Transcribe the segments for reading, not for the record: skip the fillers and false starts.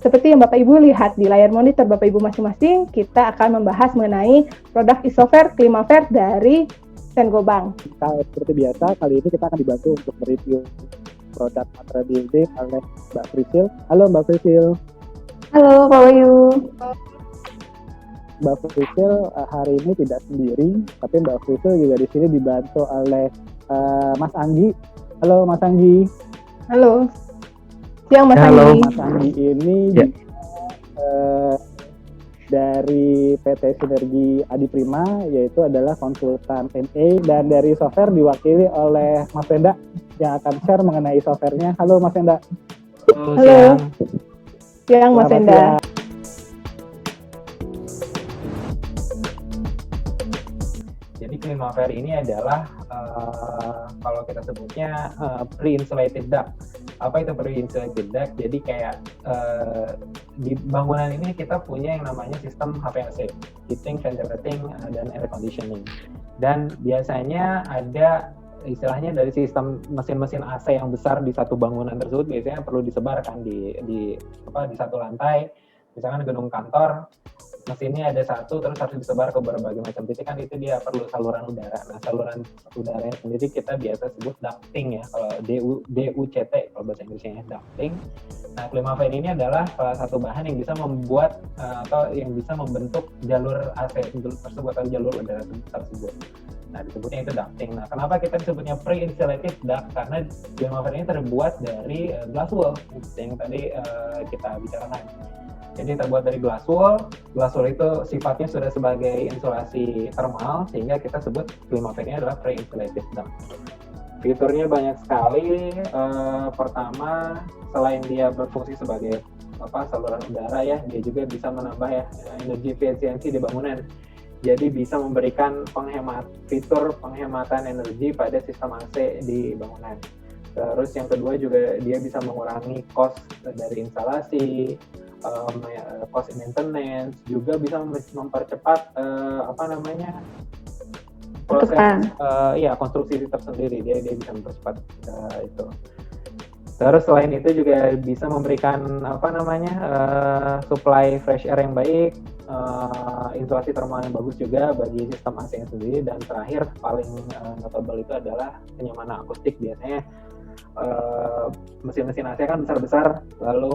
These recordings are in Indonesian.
Seperti yang Bapak Ibu lihat di layar monitor Bapak Ibu masing-masing, kita akan membahas mengenai produk Isover Climaver dari Saint-Gobain. Seperti biasa, kali ini kita akan dibantu untuk mereview produk material building oleh Mbak Frisil. Halo Mbak Frisil. Halo Pak Wahyu. Mbak Frisil hari ini tidak sendiri, tapi Mbak Frisil juga di sini dibantu oleh Mas Anggi. Halo Mas Anggi. Halo. Siang Mas Halo. Anggi. Mas Anggi ini dari PT Sinergi Adiprima, yaitu adalah konsultan MA, dan dari Isover diwakili oleh Mas Enda yang akan share mengenai Isovernya. Halo Mas Enda. Halo. Siang Mas Enda. Jadi Climaver ini adalah kalau kita sebutnya pre-insulated duct. Apa itu pre-insulated duct? Jadi kayak di bangunan ini kita punya yang namanya sistem HVAC, heating, ventilating, dan air conditioning. Dan biasanya ada istilahnya dari sistem mesin-mesin AC yang besar di satu bangunan tersebut biasanya perlu disebarkan di satu lantai. Misalkan gedung kantor, mesinnya ada satu, terus harus disebar ke berbagai macam titik, kan itu dia perlu saluran udara. Nah, saluran udaranya sendiri kita biasa sebut ducting ya, kalau DUCT kalau bahasa Inggrisnya ducting. Nah, Climaver ini adalah salah satu bahan yang bisa membuat atau yang bisa membentuk jalur AC tersebut atau jalur udara tersebut. Nah, disebutnya itu ducting. Nah, kenapa kita disebutnya pre-insulated duct? Karena Climaver ini terbuat dari glass wool, yang tadi kita bicarakan. Jadi terbuat dari glass wool. Glass wool itu sifatnya sudah sebagai insulasi thermal, sehingga kita sebut Climaver ini adalah pre-insulated duct. Fiturnya banyak sekali. Pertama, selain dia berfungsi sebagai saluran udara ya, dia juga bisa menambah ya energi efisiensi di bangunan. Jadi bisa memberikan fitur penghematan energi pada sistem AC di bangunan. Terus yang kedua juga dia bisa mengurangi cost dari instalasi, cost maintenance, juga bisa mempercepat proses konstruksi tersendiri. Dia bisa mempercepat itu. Terus selain itu juga bisa memberikan supply fresh air yang baik, insulasi thermal yang bagus juga bagi sistem AC-nya sendiri. Dan terakhir paling notable itu adalah kenyamanan akustik. Biasanya mesin-mesin AC kan besar-besar, lalu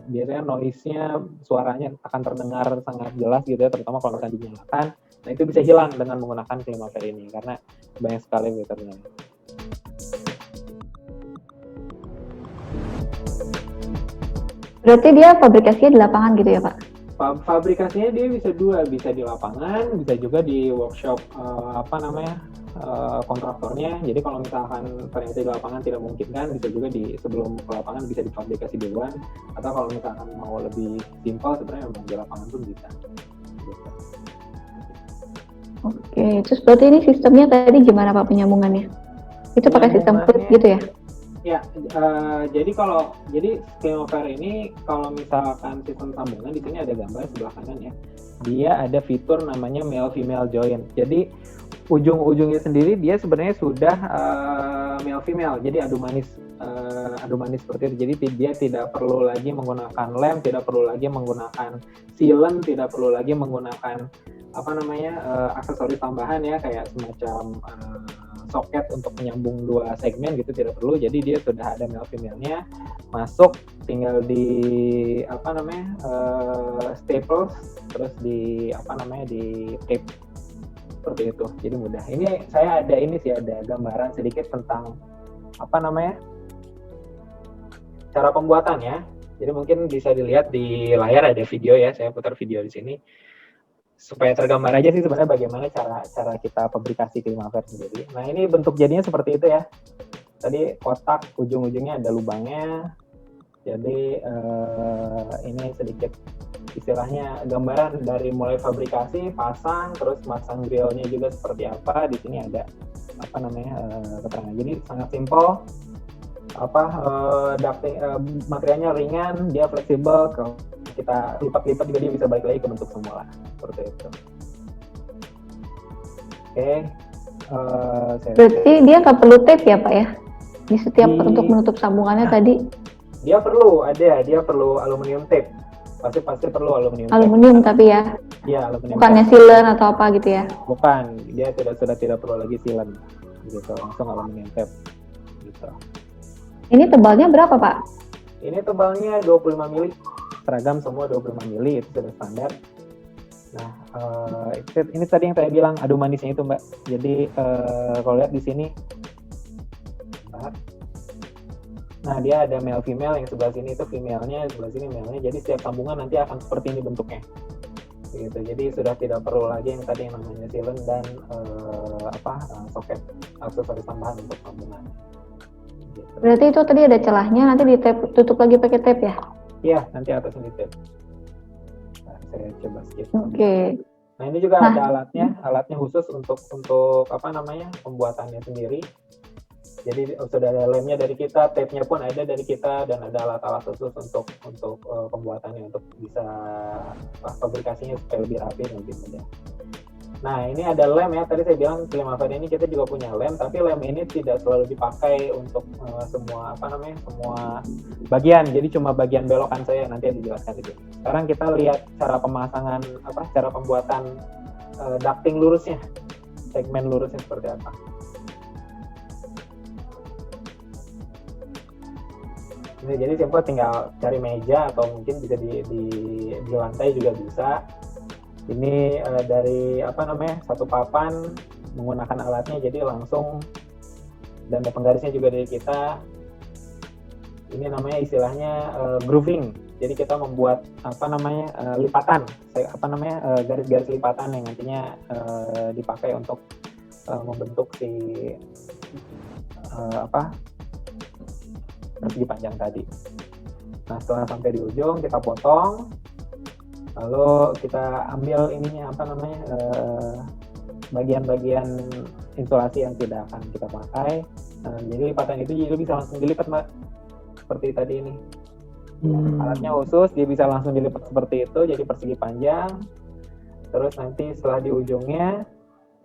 biasanya noise-nya, suaranya akan terdengar sangat jelas gitu ya, terutama kalau misalnya dinyalakan. Nah, itu bisa hilang dengan menggunakan Climaver ini karena banyak sekali fiturnya. Berarti dia fabrikasinya di lapangan gitu ya Pak? Fabrikasinya dia bisa bisa di lapangan, bisa juga di workshop kontraktornya. Jadi kalau misalkan ternyata di lapangan tidak memungkinkan, bisa juga sebelum ke lapangan bisa difabrikasi duluan. Atau kalau misalkan mau lebih simpel, sebenarnya memang di lapangan pun bisa. Oke, terus berarti ini sistemnya tadi gimana Pak penyambungannya? Itu pakai sistem fluid gitu ya? Ya, jadi Climaver ini kalau misalkan sistem sambungan, di sini ada gambar sebelah kanan ya. Dia ada fitur namanya male-female joint. Jadi ujung-ujungnya sendiri dia sebenarnya sudah male-female, jadi adu manis seperti itu. Jadi dia tidak perlu lagi menggunakan lem, tidak perlu lagi menggunakan sealant, tidak perlu lagi menggunakan aksesoris tambahan ya, kayak semacam soket untuk menyambung dua segmen gitu, tidak perlu. Jadi dia sudah ada male-female-nya masuk, tinggal di staples, terus di tape seperti itu. Jadi mudah. Ini saya ada gambaran sedikit tentang cara pembuatannya. Jadi mungkin bisa dilihat di layar, ada video ya, saya putar video di sini supaya tergambar aja sih sebenarnya bagaimana cara kita fabrikasi Climaver sendiri. Nah, ini bentuk jadinya seperti itu ya. Tadi kotak, ujung-ujungnya ada lubangnya. Jadi ini sedikit istilahnya gambaran dari mulai fabrikasi, pasang, terus masang grillnya juga seperti apa. Di sini ada keterangan. Jadi sangat simpel. Materialnya ringan, dia fleksibel. Kalau kita lipat-lipat juga dia bisa balik lagi ke bentuk semula seperti itu. Oke. Berarti dia nggak perlu tape ya Pak ya? Di setiap untuk menutup sambungannya tadi? Dia perlu aluminium tape. Pasti perlu aluminium tape. Aluminium tapi ya, Iya, aluminium bukannya tape. sealant atau apa gitu ya? Bukan, dia sudah tidak perlu lagi sealant gitu, langsung aluminium tape gitu. Ini tebalnya berapa Pak? Ini tebalnya 25 mili, seragam semua 25 mili, itu sudah standar. Nah, ini tadi yang saya bilang adu manisnya itu Mbak. Jadi kalau lihat di sini, nah dia ada male female, yang sebelah sini itu female-nya, sebelah sini male-nya. Jadi setiap sambungan nanti akan seperti ini bentuknya. Gitu. Jadi sudah tidak perlu lagi yang tadi yang namanya sealant dan soket, aksesoris tambahan untuk sambungan. Gitu. Berarti itu tadi ada celahnya, nanti di tape, tutup lagi pakai tape ya? Iya, nanti atasnya di tape. Nah, saya coba skip. Oke. Nah ini juga ada alatnya khusus untuk pembuatannya sendiri. Jadi sudah ada lemnya dari kita, tape-nya pun ada dari kita, dan ada alat-alat khusus untuk pembuatannya, untuk bisa fabrikasinya supaya lebih rapi dan lebih mudah. Nah ini ada lem ya, tadi saya bilang Primavera ini kita juga punya lem, tapi lem ini tidak selalu dipakai untuk semua bagian, jadi cuma bagian belokan saya, nanti dijelaskan di sini. Sekarang kita lihat cara pemasangan, cara pembuatan ducting lurusnya, segmen lurusnya seperti apa. Ini jadi simple, tinggal cari meja atau mungkin bisa di lantai juga bisa. Ini dari satu papan menggunakan alatnya, jadi langsung, dan penggarisnya juga dari kita. Ini namanya istilahnya grooving. Jadi kita membuat lipatan, garis-garis lipatan yang nantinya dipakai untuk membentuk si persegi panjang tadi. Nah setelah sampai di ujung kita potong, lalu kita ambil bagian-bagian insulasi yang tidak akan kita pakai. Nah, jadi lipatan itu jadi bisa langsung dilipat Mbak, seperti tadi ini. Alatnya khusus, dia bisa langsung dilipat seperti itu, jadi persegi panjang. Terus nanti setelah di ujungnya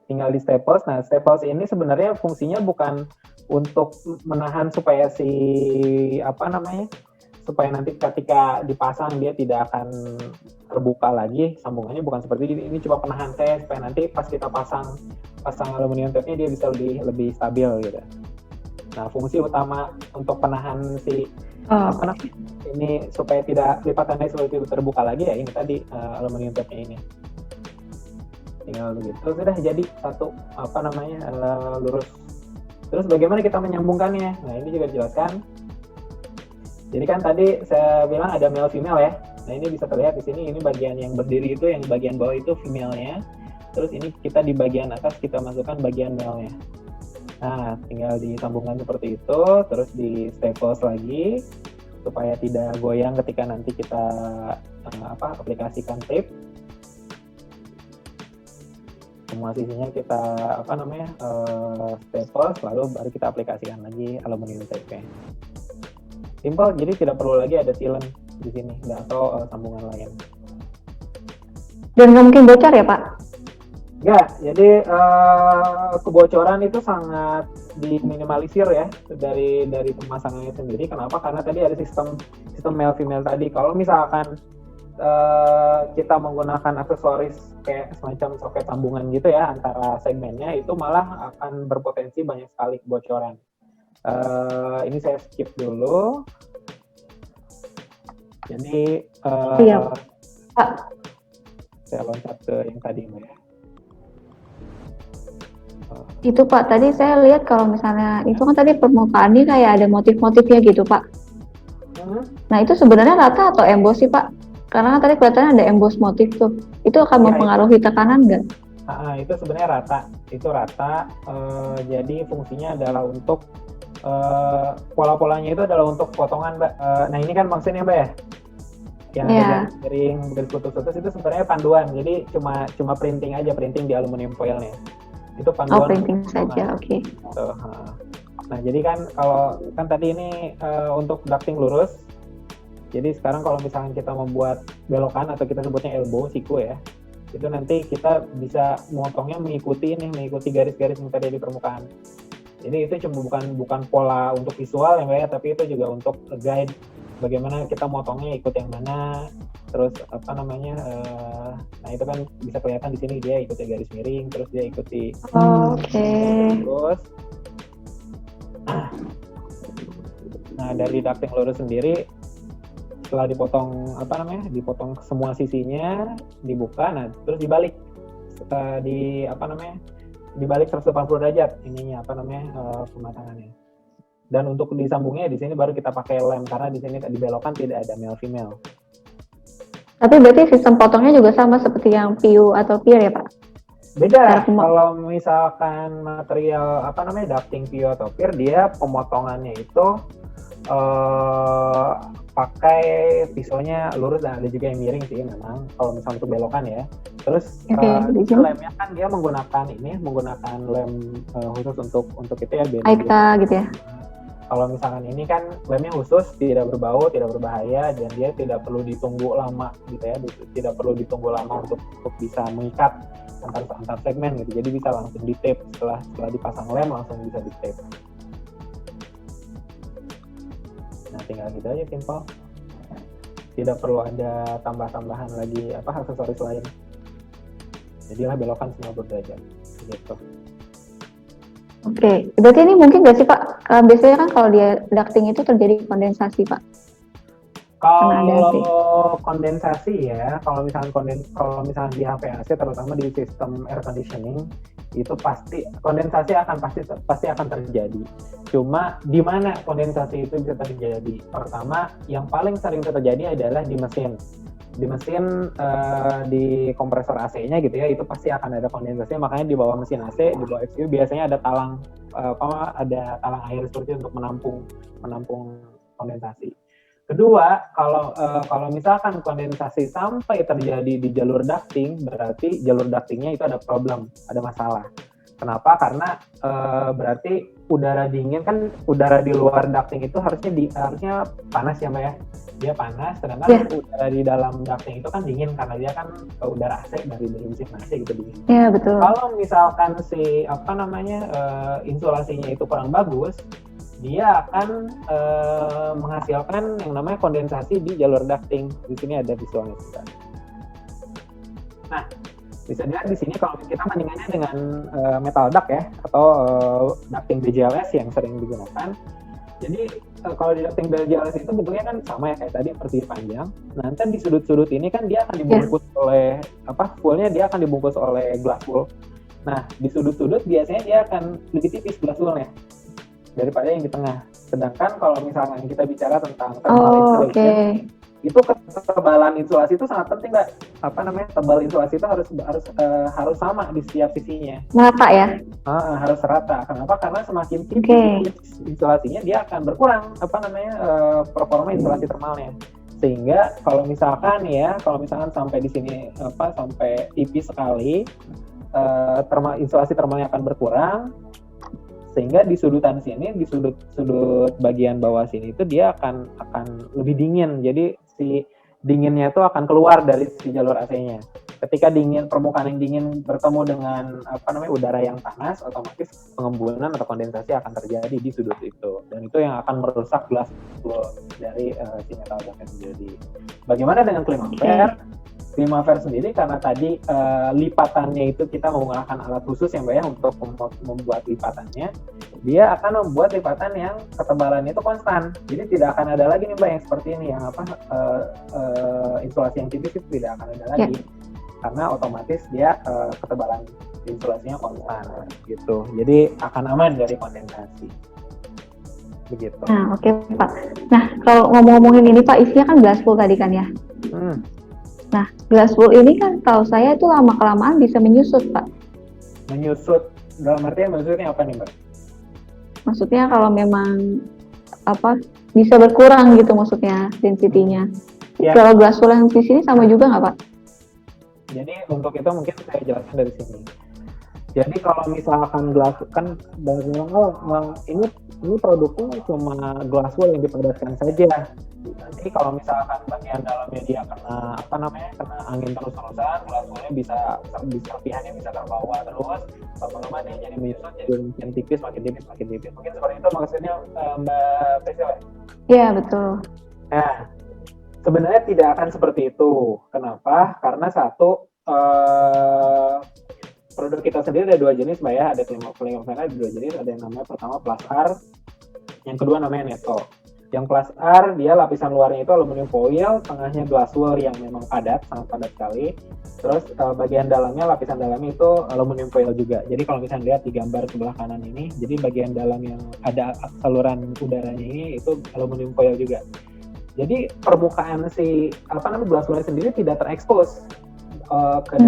tinggal di staples. Nah staples ini sebenarnya fungsinya bukan untuk menahan supaya supaya nanti ketika dipasang dia tidak akan terbuka lagi sambungannya, bukan seperti ini cuma penahan saya supaya nanti pas kita pasang aluminium tape-nya dia bisa lebih stabil gitu. Nah fungsi utama untuk penahan ini supaya tidak lipatannya seperti itu terbuka lagi ya ini tadi aluminium tape-nya ini. Tinggal begitu sudah jadi satu lurus. Terus bagaimana kita menyambungkannya? Nah ini juga dijelaskan. Jadi kan tadi saya bilang ada male female ya. Nah ini bisa terlihat di sini, ini bagian yang berdiri itu, yang bagian bawah itu female-nya. Terus ini kita di bagian atas kita masukkan bagian male-nya. Nah tinggal disambungkan seperti itu, terus di staples lagi supaya tidak goyang ketika nanti kita aplikasikan tape. Semua sisinya kita staples, lalu baru kita aplikasikan lagi aluminium tape-nya. Simple, jadi tidak perlu lagi ada sealant di sini atau sambungan lain. Dan nggak mungkin bocor ya Pak? Enggak, jadi kebocoran itu sangat diminimalisir ya dari pemasangannya sendiri. Kenapa? Karena tadi ada sistem male female tadi. Kalau misalkan kita menggunakan aksesoris kayak semacam soket sambungan gitu ya antara segmennya, itu malah akan berpotensi banyak sekali kebocoran. Ini saya skip dulu. Jadi saya loncat ke yang tadi Mbak ya. Itu Pak, tadi saya lihat kalau misalnya itu kan tadi permukaannya kayak ada motif-motifnya gitu Pak. Nah itu sebenarnya rata atau emboss sih Pak? Karena tadi kelihatannya ada emboss motif tuh. Itu akan mempengaruhi tekanan nggak? Itu sebenarnya rata. Itu rata. Jadi fungsinya adalah untuk pola-polanya itu adalah untuk potongan Mbak. Nah ini kan maksudnya Mbak ya, yang ada garis putus-putus itu sebenarnya panduan. Jadi cuma printing aja, printing di aluminium foilnya. Itu panduan. Printing saja, oke. Nah jadi kan kalau kan tadi ini untuk ducting lurus. Jadi sekarang kalau misalnya kita membuat belokan atau kita sebutnya elbow, siku ya, itu nanti kita bisa memotongnya mengikuti garis-garis yang tadi di permukaan. Jadi itu cuma bukan pola untuk visual ya Mbak ya, tapi itu juga untuk guide bagaimana kita motongnya ikut yang mana, terus apa namanya, nah itu kan bisa kelihatan di sini dia ikuti garis miring, terus dia ikuti Oke. terus. Nah dari ducting lurus sendiri setelah dipotong dipotong semua sisinya, dibuka, nah terus dibalik dibalik 180 derajat pematangannya. Dan untuk disambungnya di sini baru kita pakai lem karena di sini dibelokkan tidak ada male female. Tapi berarti sistem potongnya juga sama seperti yang PU atau PIR ya Pak? Beda. Kalau misalkan material ducting PU atau PIR, dia pemotongannya itu pakai pisaunya lurus dan ada juga yang miring sih memang kalau misalnya untuk belokan ya. Terus lemnya kan dia menggunakan lem khusus untuk itu ya, Aika gitu ya. Kalau misalkan ini kan lemnya khusus, tidak berbau, tidak berbahaya, dan dia tidak perlu ditunggu lama gitu ya, tidak perlu ditunggu lama untuk bisa mengikat antar segmen gitu. Jadi bisa langsung di tape setelah dipasang lem langsung bisa di tape. Nah tinggal gitu aja, simple. Tidak perlu ada tambah-tambahan lagi aksesoris lain. Jadilah belokan semua berderajat gitu. Oke, berarti ini mungkin nggak sih Pak? Biasanya kan kalau dia ducting itu terjadi kondensasi Pak. Kalau kondensasi ya, kalau misalnya di HVAC terutama di sistem air conditioning itu pasti kondensasi pasti akan terjadi. Cuma di mana kondensasi itu bisa terjadi? Pertama, yang paling sering terjadi adalah di mesin. Di kompresor AC-nya gitu ya, itu pasti akan ada kondensasi. Makanya di bawah mesin AC, di bawah FCU biasanya ada talang air seperti untuk menampung kondensasi. Kedua, kalau misalkan kondensasi sampai terjadi di jalur ducting, berarti jalur ductingnya itu ada problem, ada masalah. Kenapa? Karena berarti udara dingin kan, udara di luar ducting itu harusnya panas ya Mbak ya. Dia panas, sedangkan udara di dalam ducting itu kan dingin karena dia kan udara AC dari mesin AC gitu dingin. Iya betul. Kalau misalkan insulasinya itu kurang bagus, dia akan menghasilkan yang namanya kondensasi di jalur ducting. Di sini ada visualnya juga. Nah, bisa dilihat di sini kalau kita bandingannya dengan metal duct ya, atau ducting BJLS yang sering digunakan. Jadi kalau di ducting BJLS itu bentuknya kan sama ya kayak tadi, persegi panjang. Nah, nanti di sudut-sudut ini kan dia akan dibungkus oleh fullnya dia akan dibungkus oleh glass wool. Nah, di sudut-sudut biasanya dia akan lebih tipis glass woolnya daripada yang di tengah. Sedangkan kalau misalkan kita bicara tentang thermal insulation, itu ketebalan insulasi itu sangat penting, Mbak. Tebal insulasi itu harus sama di setiap sisinya. Merata ya? Harus rata. Kenapa? Karena semakin tipis insulasinya, dia akan berkurang performa insulasi thermalnya. Sehingga kalau misalkan sampai di sini sampai tipis sekali, insulasi thermalnya akan berkurang. Sehingga di sudutan sini, di sudut bagian bawah sini itu dia akan lebih dingin. Jadi si dinginnya itu akan keluar dari si jalur AC-nya. Ketika permukaan yang dingin bertemu dengan udara yang panas, otomatis pengembunan atau kondensasi akan terjadi di sudut itu. Dan itu yang akan merusak glass wool dari si metal duct sendiri. Bagaimana dengan Climafair? Climafair sendiri karena tadi lipatannya itu kita menggunakan alat khusus yang Mbak ya untuk membuat lipatannya, dia akan membuat lipatan yang ketebalannya itu konstan. Jadi tidak akan ada lagi nih Mbak yang seperti ini, yang insulasi yang tipis itu tidak akan ada lagi, karena otomatis dia ketebalan insulasinya konstan gitu. Jadi akan aman dari kondensasi. Begitu. Nah, oke Pak. Nah, kalau ngomongin ini Pak, isinya kan glass wool tadi kan ya? Nah, glass wool ini kan tahu saya itu lama-kelamaan bisa menyusut, Pak. Menyusut? Dalam artian maksudnya apa nih, Mbak? Maksudnya kalau memang bisa berkurang gitu maksudnya density-nya. Ya. Kalau glass wool yang di sini sama juga nggak, Pak? Jadi untuk itu mungkin saya jelaskan dari sini. Jadi kalau misalkan glass kan dari memang ini produknya cuma glass wool yang dipadatkan saja. Nanti kalau misalkan bagian dalamnya dia kena kena angin terus-terusan, glass woolnya bisa serpihannya bisa terbawa terus, lama-lama dia jadi menyusut, jadi makin tipis. Mungkin seperti itu maksudnya Mbak Priscilla? Iya betul. Nah, sebenarnya tidak akan seperti itu. Kenapa? Karena satu, produk kita sendiri ada dua jenis, Mbak ya. Ada Climaver ada dua jenis. Ada yang namanya pertama Plus R, yang kedua namanya Neto. Yang Plus R, dia lapisan luarnya itu aluminium foil, tengahnya glassware yang memang padat, sangat padat sekali. Terus bagian dalamnya, lapisan dalamnya itu aluminium foil juga. Jadi kalau misalnya lihat di gambar sebelah kanan ini, jadi bagian dalam yang ada saluran udaranya ini itu aluminium foil juga. Jadi permukaan si glassware sendiri tidak terekspos ke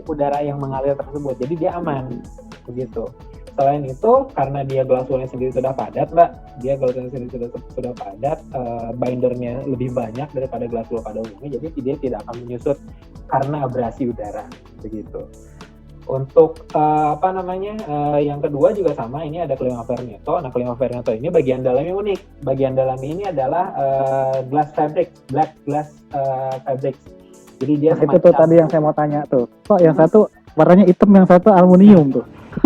udara yang mengalir tersebut. Jadi dia aman begitu. Selain itu, karena dia glassware sendiri sudah padat, Mbak, dia glassware sendiri sudah padat, bindernya lebih banyak daripada glassware pada umumnya, jadi dia tidak akan menyusut karena abrasi udara begitu. Untuk yang kedua juga sama, ini ada Climaver Neto. Nah, Climaver Neto ini bagian dalamnya unik. Bagian dalamnya ini adalah glass fabric, black glass fabric. Jadi dia itu tuh tadi yang saya mau tanya tuh. Kok yang satu warnanya hitam, yang satu aluminium tuh?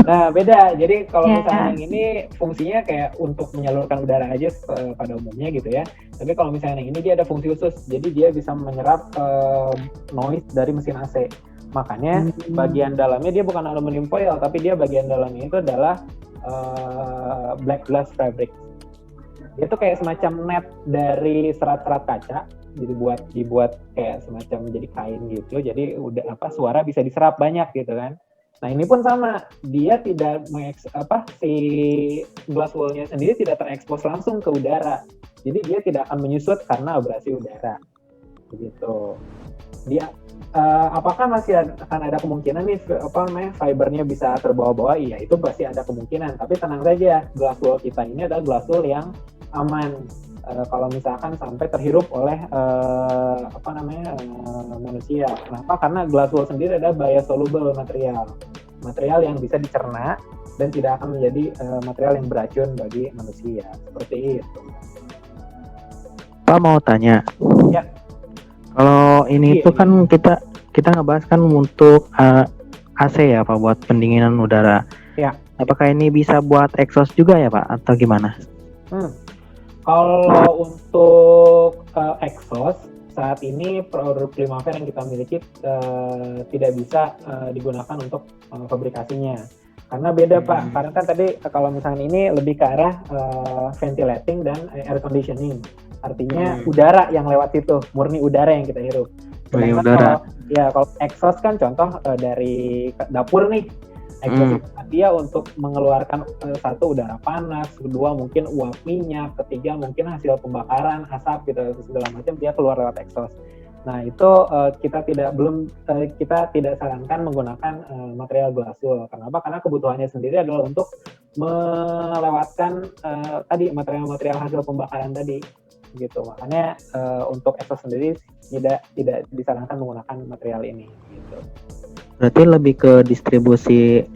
Nah, beda. Jadi kalau misalnya yang ini fungsinya kayak untuk menyalurkan udara aja pada umumnya gitu ya. Tapi kalau misalnya yang ini dia ada fungsi khusus. Jadi dia bisa menyerap noise dari mesin AC. Makanya bagian dalamnya dia bukan aluminium foil, tapi dia bagian dalamnya itu adalah black glass fabric. Itu kayak semacam net dari serat-serat kaca. Jadi dibuat kayak semacam jadi kain gitu. Jadi udah suara bisa diserap banyak gitu kan. Nah, ini pun sama, dia tidak si glass wall-nya sendiri tidak terekspos langsung ke udara. Jadi dia tidak akan menyusut karena abrasi udara. Begitu. Dia apakah masih akan ada kemungkinan nih fibernya bisa terbawa-bawa? Iya, itu pasti ada kemungkinan, tapi tenang saja, glass wall kita ini adalah glass wall yang aman. Kalau misalkan sampai terhirup oleh manusia. Kenapa? Karena glass wall sendiri adalah biosoluble material yang bisa dicerna dan tidak akan menjadi material yang beracun bagi manusia. Seperti itu. Pak mau tanya. Ya. Kalau ini itu kan kita ngebahas kan untuk AC ya Pak, buat pendinginan udara. Ya. Apakah ini bisa buat exhaust juga ya Pak, atau gimana? Kalau untuk exhaust, saat ini produk Climaver yang kita miliki tidak bisa digunakan untuk fabrikasinya. Karena beda Pak, karena kan tadi kalau misalnya ini lebih ke arah ventilating dan air conditioning. Artinya udara yang lewat situ, murni udara yang kita hirup. Udara. Kalau exhaust kan contoh dari dapur nih. Exhaust dia untuk mengeluarkan satu udara panas, kedua mungkin uap minyak, ketiga mungkin hasil pembakaran asap gitu segala macam dia keluar lewat exhaust. Nah itu kita tidak sarankan menggunakan material glass wool. Kenapa? Karena kebutuhannya sendiri adalah untuk melewatkan tadi material-material hasil pembakaran tadi gitu. Makanya untuk exhaust sendiri tidak disarankan menggunakan material ini gitu. Berarti lebih ke distribusi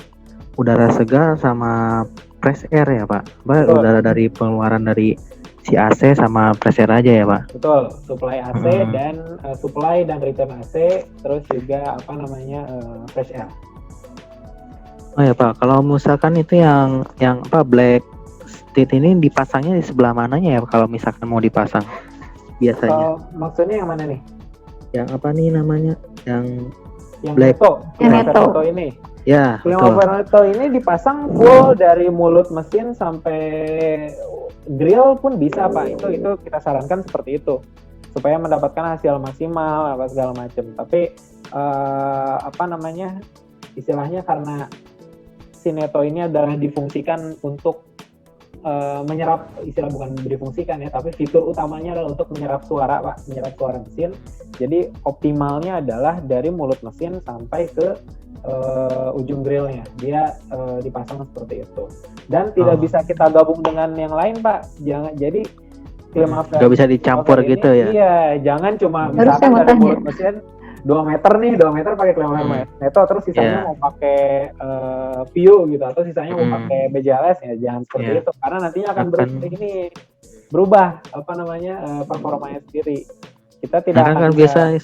udara segar sama fresh air ya Pak? Udara dari pengeluaran dari si AC sama fresh air aja ya Pak? Betul, supply AC dan supply dan return AC, terus juga fresh air. Oh ya Pak, kalau misalkan itu yang black stick ini dipasangnya di sebelah mananya ya kalau misalkan mau dipasang biasanya? Maksudnya yang mana nih? Yang apa nih namanya? Yang black Neto ini. Ya, Climaver Neto ini dipasang full dari mulut mesin sampai grill pun bisa Pak. Itu kita sarankan seperti itu supaya mendapatkan hasil maksimal segala macam. Tapi istilahnya karena si Neto ini adalah difungsikan untuk menyerap, istilah bukan difungsikan ya, tapi fitur utamanya adalah untuk menyerap suara Pak, menyerap suara mesin. Jadi optimalnya adalah dari mulut mesin sampai ke ujung grillnya dia dipasang seperti itu. Dan tidak bisa kita gabung dengan yang lain Pak. Jangan, jadi Climaver nggak bisa dicampur ini, gitu ya? Iya, jangan cuma misalkan dari mulut mesin 2 meter pakai Climaver Neto, terus sisanya mau pakai View gitu, atau sisanya mau pakai BJLS ya, jangan seperti itu, karena nantinya akan berubah performanya sendiri. Kita tidak akan biasa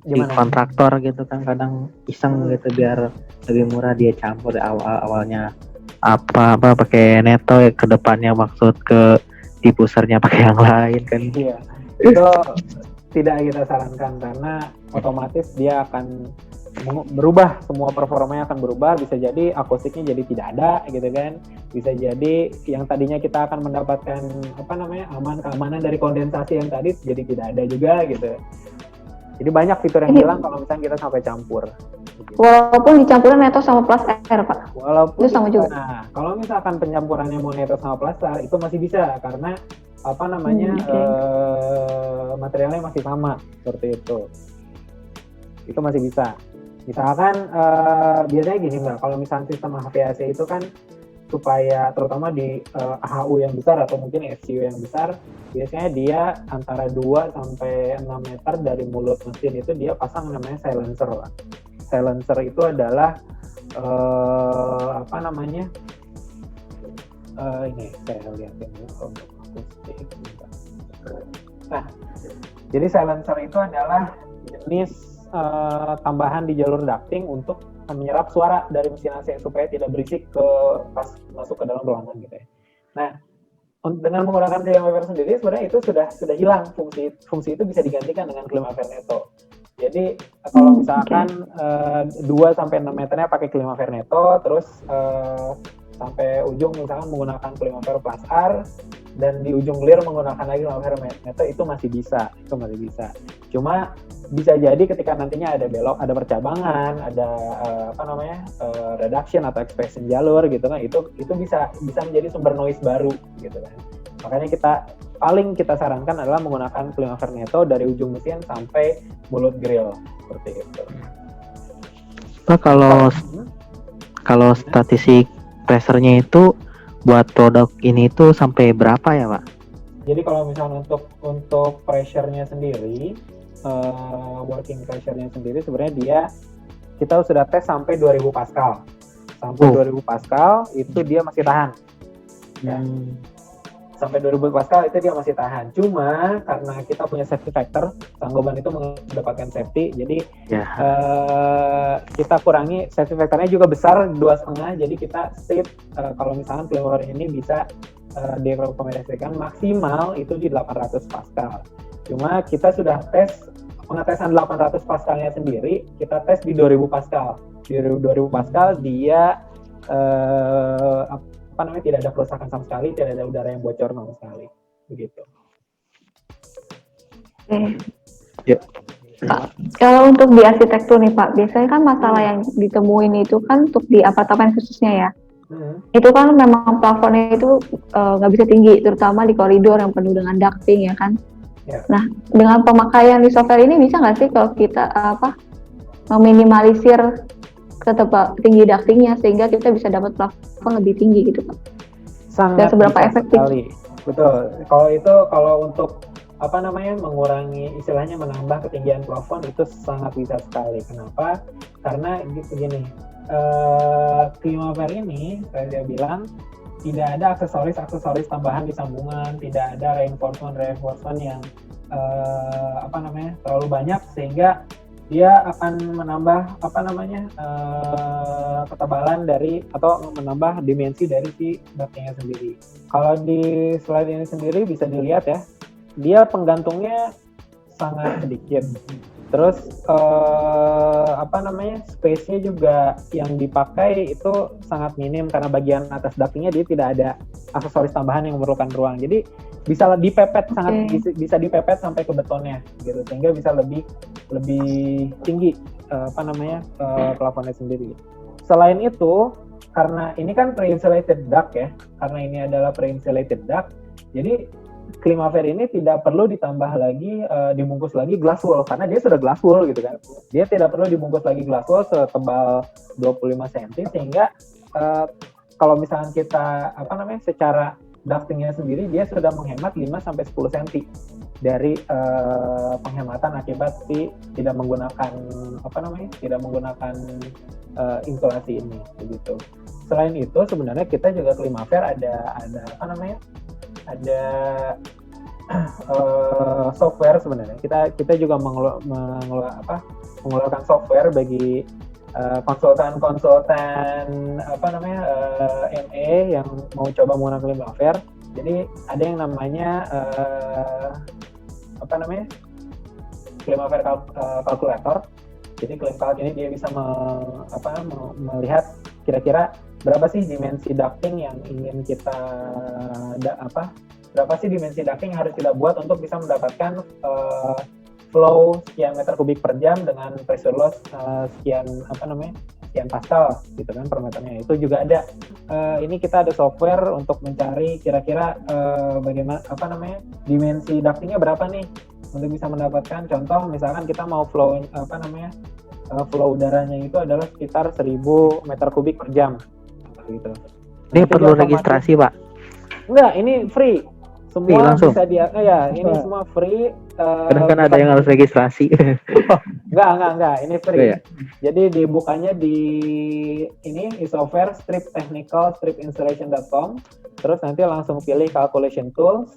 di kontraktor gitu kan kadang iseng gitu biar lebih murah dia campur awalnya apa pakai Neto ya, ke depannya maksud ke diffusernya pakai yang lain kan. Iya, itu tidak kita sarankan karena otomatis dia akan berubah, semua performanya akan berubah. Bisa jadi akustiknya jadi tidak ada gitu kan, bisa jadi yang tadinya kita akan mendapatkan keamanan dari kondensasi yang tadi jadi tidak ada juga gitu. Jadi banyak fitur yang hilang kalau misalnya kita sampai campur gitu. Walaupun dicampurin neto sama plus air, Pak. Walaupun itu sama juga. Nah, kalau misalkan pencampurannya mau neto sama plus air itu masih bisa karena materialnya masih sama seperti itu. Itu masih bisa. Misalkan biasanya gini Mbak, kalau misalnya sistem HVAC itu kan supaya terutama di AHU yang besar atau mungkin SCU yang besar, biasanya dia antara 2 sampai 6 meter dari mulut mesin itu dia pasang namanya silencer. Silencer itu adalah ini saya lihat ini untuk akustik. Nah, jadi silencer itu adalah jenis tambahan di jalur ducting untuk menyerap suara dari mesin AC supaya tidak berisik pas masuk ke dalam ruangan gitu ya. Nah, dengan menggunakan Climaver sendiri sebenarnya itu sudah hilang fungsi itu bisa digantikan dengan Climaver Neto. Jadi kalau misalkan 2 sampai 6 meternya pakai Climaver Neto, terus sampai ujung misalkan menggunakan Climaver Plus R, dan di ujung clear menggunakan lagi Climaver Neto, itu masih bisa. Cuma bisa jadi ketika nantinya ada belok, ada percabangan, ada reduction atau expansion jalur gitu kan, itu bisa menjadi sumber noise baru gitu kan. Makanya kita sarankan adalah menggunakan Climaver Neto dari ujung mesin sampai mulut grill seperti itu. Pak, kalau statistik pressure-nya itu buat produk ini itu sampai berapa ya, Pak? Jadi kalau misalnya untuk pressure-nya sendiri, working pressure-nya sendiri sebenarnya kita sudah tes sampai 2000 Pascal. Sampai 2000 Pascal itu dia masih tahan. Ya. Sampai 2000 Pascal itu dia masih tahan. Cuma karena kita punya safety factor, Saint-Gobain itu mendapatkan safety, jadi kita kurangi safety factor-nya juga besar 2,5. Jadi kita state kalau misalnya Climaver ini bisa direkomendasikan maksimal itu di 800 Pascal. Cuma kita sudah tes pengetesan 800 Pascalnya sendiri, kita tes di 2000 Pascal. Di 2000 Pascal dia tidak ada kerusakan sama sekali, tidak ada udara yang bocor sama sekali, begitu. Ya. Pak, kalau untuk di arsitektur nih Pak, biasanya kan masalah yang ditemuin itu kan untuk di apartemen khususnya ya. Itu kan memang plafonnya itu nggak bisa tinggi, terutama di koridor yang penuh dengan ducting ya kan. Ya. Nah, dengan pemakaian di software ini bisa nggak sih kalau kita meminimalisir tinggi ductingnya sehingga kita bisa dapat plafon lebih tinggi gitu Pak? Sangat seberapa efektif? Sekali. Betul. Kalau untuk mengurangi, istilahnya menambah ketinggian plafon itu sangat bisa sekali. Kenapa? Karena gini, Climaver ini saya bilang tidak ada aksesoris tambahan di sambungan, tidak ada reinforcement yang terlalu banyak sehingga dia akan menambah ketebalan dari atau menambah dimensi dari si ductingnya sendiri. Kalau di slide ini sendiri bisa dilihat ya, dia penggantungnya sangat sedikit. Terus space-nya juga yang dipakai itu sangat minim karena bagian atas ductingnya dia tidak ada aksesoris tambahan yang memerlukan ruang. Jadi bisa dipepet bisa dipepet sampai ke betonnya gitu, sehingga bisa lebih tinggi plafonnya sendiri. Selain itu, karena ini kan pre-insulated duct ya, karena ini adalah pre-insulated duct, jadi Climaver ini tidak perlu ditambah lagi, dibungkus lagi glass wool, karena dia sudah glass wool gitu kan. Dia tidak perlu dibungkus lagi glass wool setebal 25 cm, sehingga kalau misalnya kita secara ductingnya sendiri dia sudah menghemat 5-10 cm dari penghematan akibat tidak menggunakan insulasi ini begitu. Selain itu sebenarnya kita juga Climaver ada software sebenarnya. Kita juga mengeluarkan software bagi konsultan ME yang mau coba menggunakan Climaver. Jadi ada yang namanya Climavere calculator. Jadi Climavere ini dia bisa melihat kira-kira berapa sih dimensi ducting yang ingin kita berapa sih dimensi ducting yang harus kita buat untuk bisa mendapatkan flow sekian meter kubik per jam dengan pressure loss sekian pascal gitu kan per meternya. Itu juga ada. Ini kita ada software untuk mencari kira-kira bagaimana dimensi ductingnya berapa nih untuk bisa mendapatkan. Contoh misalkan kita mau flow flow udaranya itu adalah sekitar 1000 meter kubik per jam gitu. Ini perlu registrasi, Pak? Enggak, ini free. Semua langsung bisa ini semua free. Kadang kan ada yang harus registrasi. Enggak, ini free. Ya. Jadi dibukanya di ini software stripinstallation.com. Terus nanti langsung pilih calculation tools.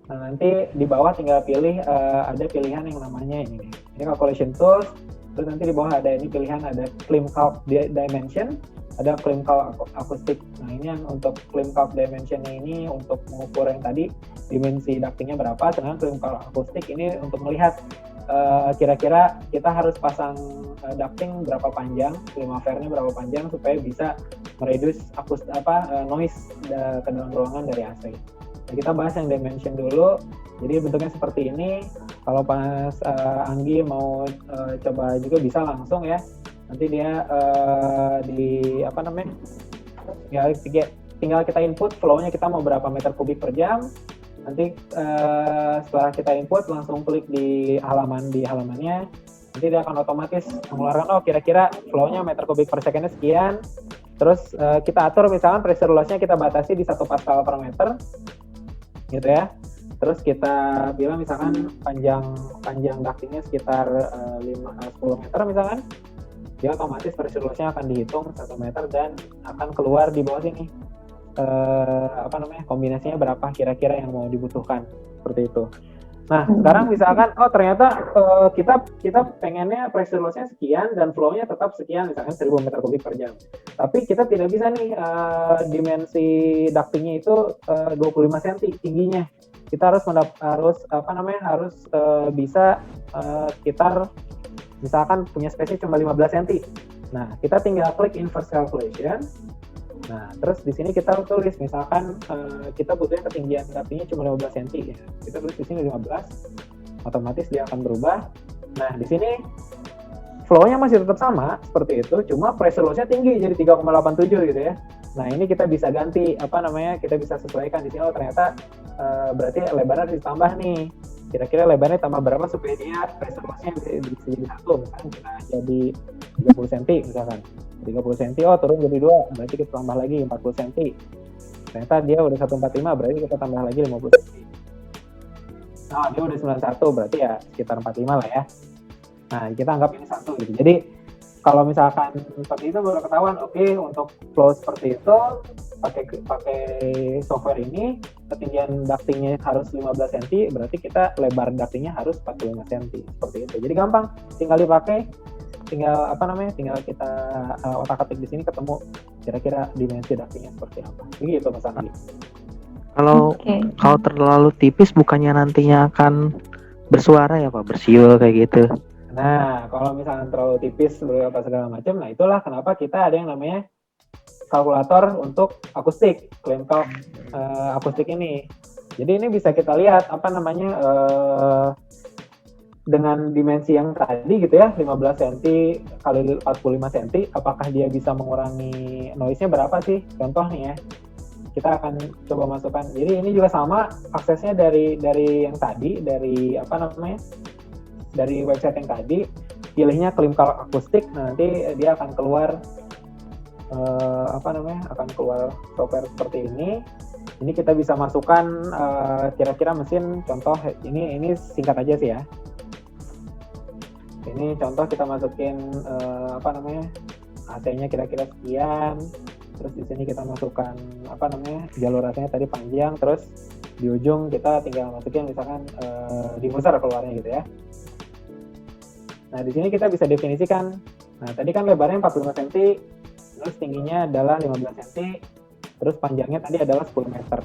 Nah, nanti di bawah tinggal pilih ada pilihan yang namanya ini calculation tools. Terus nanti di bawah ada ini pilihan, ada ClimCalc dimension, ada ClimCalc acoustic. Nah, ini yang untuk ClimCalc dimension ini untuk mengukur yang tadi dimensi ductingnya berapa, sedangkan ClimCalc acoustic ini untuk melihat kira-kira kita harus pasang ducting berapa panjang, Climavere-nya berapa panjang supaya bisa mereduce noise ke dalam ruangan dari AC. Nah, kita bahas yang dimension dulu. Jadi bentuknya seperti ini. Kalau pas Anggi mau coba juga bisa langsung ya. Nanti dia tinggal kita input flow-nya kita mau berapa meter kubik per jam. Nanti setelah kita input langsung klik di halamannya. Nanti dia akan otomatis mengeluarkan kira-kira flow-nya meter kubik per second sekian. Terus kita atur misalkan pressure loss-nya kita batasi di 1 pascal per meter. Gitu ya. Terus kita bilang misalkan panjang ductingnya sekitar 10 meter misalkan, dia otomatis pressure loss-nya akan dihitung 1 meter dan akan keluar di bawah sini kombinasinya berapa kira-kira yang mau dibutuhkan, seperti itu. Nah, sekarang misalkan ternyata kita pengennya pressure loss-nya sekian dan flow-nya tetap sekian, misalkan 1000 meter kubik per jam. Tapi kita tidak bisa nih dimensi ductingnya itu 25 cm tingginya. Kita harus bisa sekitar misalkan punya space cuma 15 cm. Nah, kita tinggal klik inverse calculation. Nah, terus di sini kita tulis misalkan kita butuhnya ketinggian ductingnya cuma 15 cm ya. Kita tulis di sini 15. Otomatis dia akan berubah. Nah, di sini flow-nya masih tetap sama seperti itu, cuma pressure loss-nya tinggi jadi 3,87 gitu ya. Nah, ini kita bisa ganti kita bisa sesuaikan di sini. Ternyata berarti lebarnya ditambah nih. Kira-kira lebarnya tambah berapa supaya dia pressure loss-nya bisa jadi 1, misalkan kita jadi 30 cm misalkan. 30 cm turun jadi 2, berarti kita tambah lagi 40 cm. Ternyata dia udah 145, berarti kita tambah lagi 50 cm. Nah, dia udah 91, berarti ya sekitar 45 lah ya. Nah, kita anggap ini 1 gitu. Jadi kalau misalkan seperti itu baru ketahuan, untuk flow seperti itu pakai software ini ketinggian ductingnya harus 15 cm, berarti kita lebar ductingnya harus 45 cm, seperti itu. Jadi gampang, tinggal dipakai, tinggal kita otak-atik di sini ketemu kira-kira dimensi ductingnya seperti apa. Begitu Mas Andi. Kalau terlalu tipis bukannya nantinya akan bersuara ya Pak, bersiul kayak gitu. Nah, kalau misalnya terlalu tipis apa segala macam, nah itulah kenapa kita ada yang namanya kalkulator untuk akustik, ClimCalc akustik ini. Jadi ini bisa kita lihat dengan dimensi yang tadi gitu ya, 15 cm kali 45 cm, apakah dia bisa mengurangi noise-nya berapa sih? Contoh nih ya, kita akan coba masukkan. Jadi ini juga sama, aksesnya dari yang tadi, dari website yang tadi, pilihnya ClimCalc akustik. Nah, nanti dia akan keluar akan keluar software seperti ini. Ini kita bisa masukkan kira-kira mesin, contoh ini singkat aja sih ya. Ini contoh kita masukin AC-nya kira-kira sekian. Terus di sini kita masukkan jalur AC-nya tadi panjang, terus di ujung kita tinggal masukin misalkan diffuser keluarnya gitu ya. Nah, di sini kita bisa definisikan. Nah, tadi kan lebarnya 45 cm, terus tingginya adalah 15 cm, terus panjangnya tadi adalah 10 meter.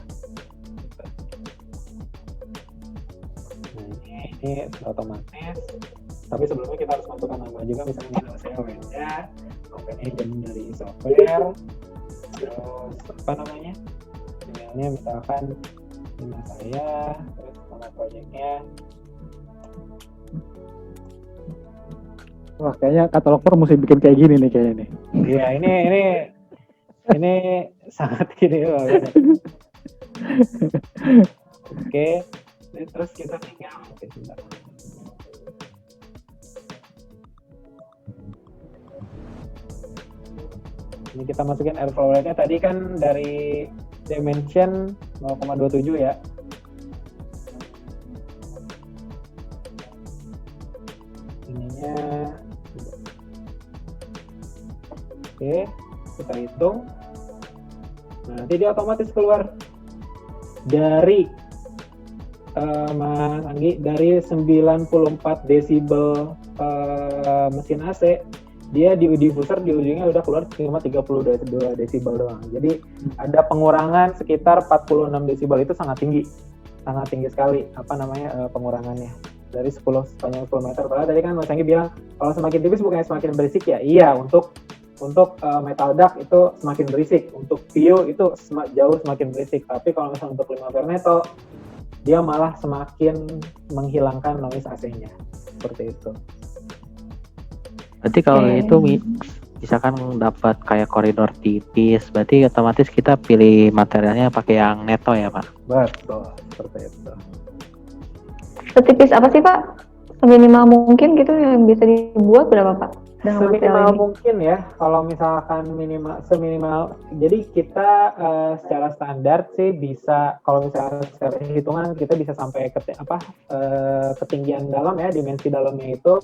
ini sudah otomatis. Tapi sebelumnya kita harus masukkan nama juga, misalnya nama saya Wenda, open agent dari software, terus apa namanya, emailnya misalkan nama saya, terus nama proyeknya. Wah, kayaknya katalog form mesti bikin kayak gini nih kayaknya nih. Iya, ini sangat gini loh. Oke, terus kita tinggal sebentar. Ini kita masukin airflow rate-nya tadi kan dari dimension 0,27 ya. Ininya oke, kita hitung. Nah, nanti dia otomatis keluar dari Mas Anggi, dari 94 desibel mesin AC, dia di diffuser di ujungnya udah keluar cuma 32 desibel doang. Jadi ada pengurangan sekitar 46 desibel, itu sangat tinggi sekali pengurangannya dari 10 sepanjang 10 meter. Padahal tadi kan Mas Anggi bilang kalau semakin tipis bukannya semakin berisik ya. Iya, untuk metal duct itu semakin berisik, untuk PU itu jauh semakin berisik. Tapi kalau misalnya untuk 5 Fermetto, dia malah semakin menghilangkan noise AC-nya. Seperti itu. Berarti kalau itu misalkan dapat kayak koridor tipis, berarti otomatis kita pilih materialnya pakai yang neto ya, Pak? Betul, seperti itu. Setipis apa sih Pak? Seminimal mungkin gitu yang bisa dibuat berapa Pak? Seminimal mungkin ya, kalau misalkan seminimal, jadi kita secara standar sih bisa, kalau misalnya secara hitungan kita bisa sampai ketinggian dalam ya, dimensi dalamnya itu,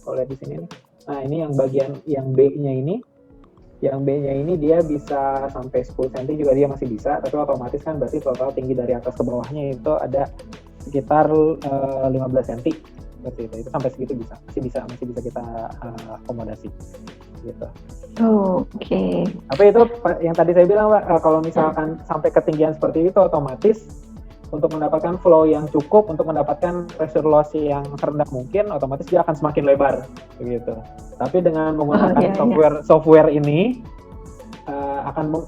kalau lihat di sini nih. Nah, ini yang bagian yang B-nya ini, dia bisa sampai 10 cm juga dia masih bisa, tapi otomatis kan berarti total tinggi dari atas ke bawahnya itu ada sekitar 15 cm. Seperti itu sampai segitu masih bisa kita akomodasi gitu. Oke. Tapi itu yang tadi saya bilang Pak, kalau misalkan sampai ketinggian seperti itu, otomatis untuk mendapatkan flow yang cukup, untuk mendapatkan pressure loss yang rendah mungkin, otomatis dia akan semakin lebar begitu. Tapi dengan menggunakan software ini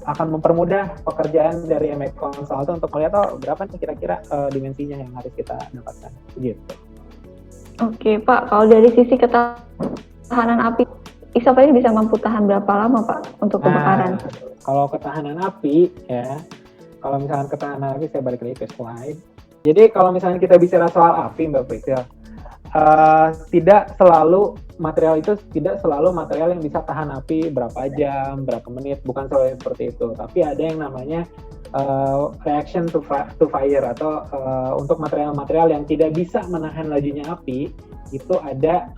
akan mempermudah pekerjaan dari MX Consultant untuk melihat berapa nih kira-kira dimensinya yang harus kita dapatkan gitu. Oke Pak, kalau dari sisi ketahanan api, isover ini bisa mampu tahan berapa lama Pak untuk kebakaran? Kalau ketahanan api ya, kalau misalkan ketahanan api, saya balik lagi ke slide. Jadi kalau misalnya kita bicara soal api Mbak Priscil, tidak selalu material yang bisa tahan api berapa jam, berapa menit, bukan selalu seperti itu. Tapi ada yang namanya reaction to fire, atau untuk material-material yang tidak bisa menahan lajunya api, itu ada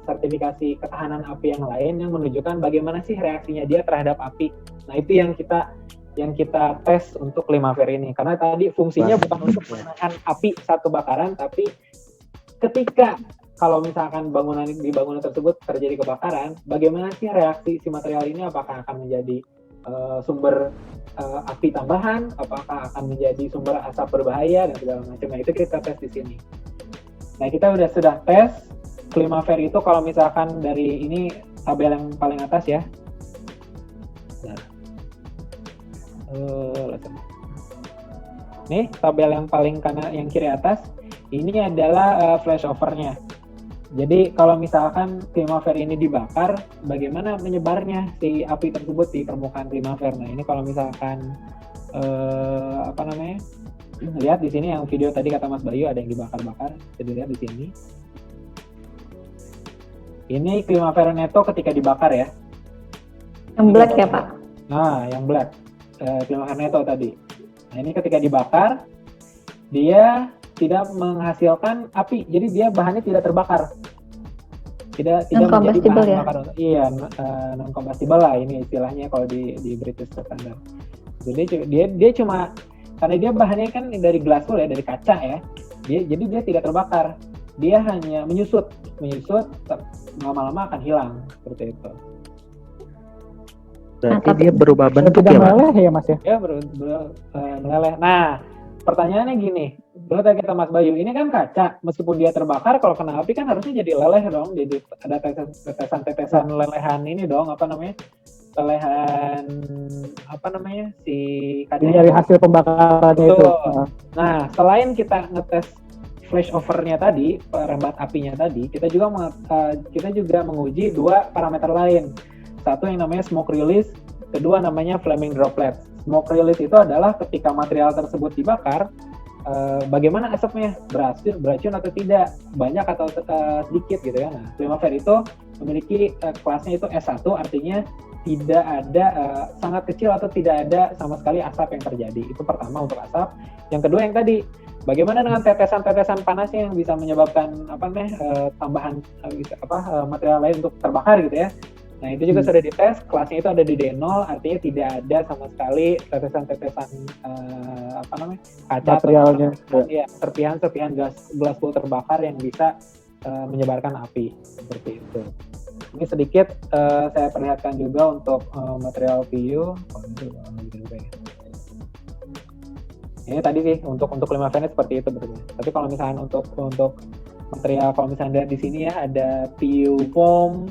sertifikasi ketahanan api yang lain yang menunjukkan bagaimana sih reaksinya dia terhadap api. Nah, itu yang kita tes untuk Limaver ini, karena tadi fungsinya bukan untuk menahan api saat kebakaran, tapi ketika kalau misalkan di bangunan tersebut terjadi kebakaran, bagaimana sih reaksi si material ini, apakah akan menjadi sumber api tambahan, apakah akan menjadi sumber asap berbahaya dan segala macam. Nah, itu kita tes di sini. Nah, kita sudah tes Limaver itu, kalau misalkan dari ini tabel yang paling atas ya. Nah, nih tabel yang paling kanan, yang kiri atas, ini adalah flashover-nya. Jadi kalau misalkan Limaver ini dibakar, bagaimana menyebarnya si api tersebut di permukaan Limaver. Nah, ini kalau misalkan lihat di sini yang video tadi kata Mas Bayu ada yang dibakar-bakar, bisa dilihat di sini. Ini Limaver Netto ketika dibakar ya. Yang black ya Pak? Nah, yang black, Limaver Netto tadi. Nah, ini ketika dibakar, dia tidak menghasilkan api, jadi dia bahannya tidak terbakar, tidak menjadi bahan bakar. Iya, non combustible lah ini istilahnya kalau di British standard. Jadi dia cuma, karena dia bahannya kan dari glass wool ya, dari kaca ya, jadi dia tidak terbakar, dia hanya menyusut, lama-lama akan hilang seperti itu. Berarti dia berubah bentuk ya Pak? Meleleh ya Mas ya? Ya meleleh. Nah, pertanyaannya gini, dulu tadi kita Mas Bayu, ini kan kaca, meskipun dia terbakar, kalau kena api kan harusnya jadi leleh dong, jadi ada tetesan lelehan ini dong, lelehan si kaca. Dari hasil pembakarannya itu. Nah, selain kita ngetes flashover-nya tadi, perembat apinya tadi, kita juga menguji dua parameter lain. Satu yang namanya smoke release, kedua namanya flaming droplets. Smoke release itu adalah ketika material tersebut dibakar, bagaimana asapnya, beracun atau tidak, banyak atau sedikit gitu ya. Nah, Climaver itu memiliki kelasnya itu S1, artinya tidak ada sangat kecil atau tidak ada sama sekali asap yang terjadi. Itu pertama untuk asap. Yang kedua yang tadi, bagaimana dengan tetesan-tetesan panasnya yang bisa menyebabkan tambahan material lain untuk terbakar gitu ya. Nah, itu juga sudah dites, kelasnya itu ada di D0, artinya tidak ada sama sekali tetesan-tetesan kaca materialnya. serpihan glass wool terbakar yang bisa menyebarkan api seperti itu. Ini sedikit saya perlihatkan juga untuk material PU. Ini tadi sih untuk Climaver seperti itu betulnya. Tapi kalau misalnya untuk material, kalau misalnya di sini ya ada PU foam,